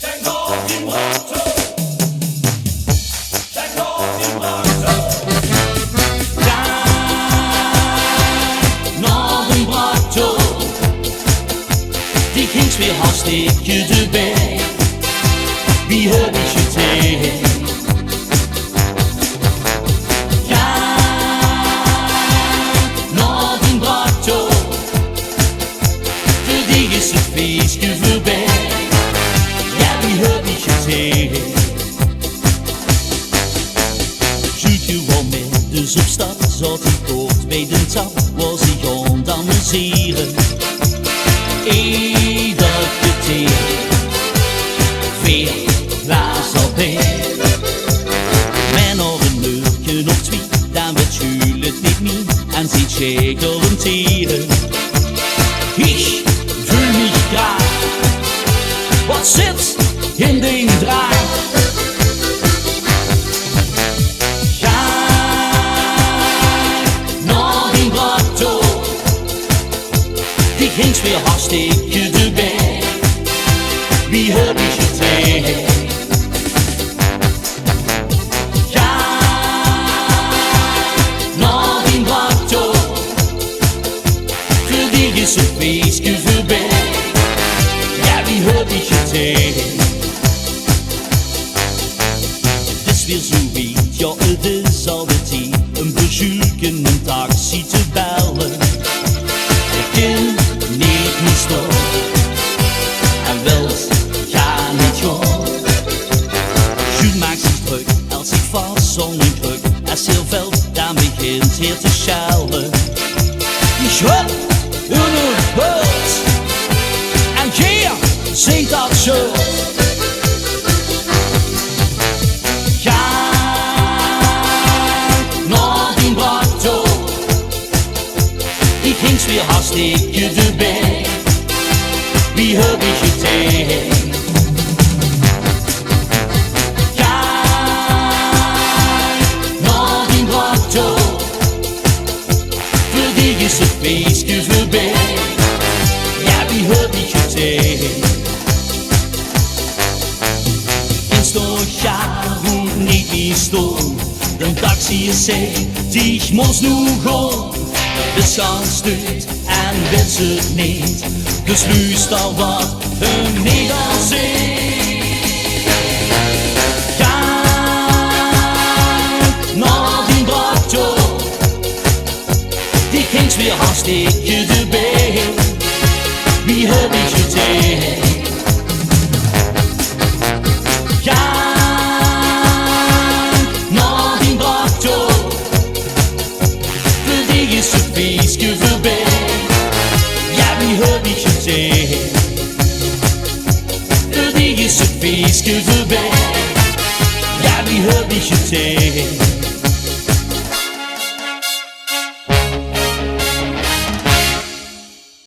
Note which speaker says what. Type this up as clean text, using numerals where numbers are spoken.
Speaker 1: Den går din motor. Den går din motor.
Speaker 2: Når en bratto Det kings vi har stikket tilbage Vi hørte ikke til Når din bratto Det er så fiske forbi Ja, vi hørte ikke til 20 år med dus op stad Zat ik op tweede tap Was ik ondamuseren Ieder kwartier Veel plaats op her Men op een mørke of twee Dan werd Jules niet meer En ziet zeker een tieren Ich fühl mich grad Wat zit in den draai Kings weer hartstikke erbij Wie heb ik getraind? Ja, naar die bratto Voor die is het feestje voorbij Ja, wie heb ik getraind? Het is weer zoiets, ja het is altijd hier Een bezoeken, een taxi te bellen Ik ken niet meer stop En wilt ga niet gewoon Jules maakt zich druk als ik vast zonder kruk Als heel veld dan begint hier te schelden Ich hör hun hoort En keer zingt dat shirt Ga naar die bratto Ik ging weer hartstikke erbij Wie heb ik getraind? Ga naar die bratto Voor die is het feestje voorbij Ja, wie heb ik getraind? In Storcha goed niet meer storen De taxi is zegt, ich muss nu gaan De zang stuurt en weet ze het niet Dus luister al wat hun Nederland zingt Ga naar die bratto Die kings weer hartstikke erbij Wie heb ik getraind? Ga naar die bratto Voor die is het feestje voorbij Ja, wie heb ik getraind? Voor die is het feestje voorbij Ja, wie heb ik getraind?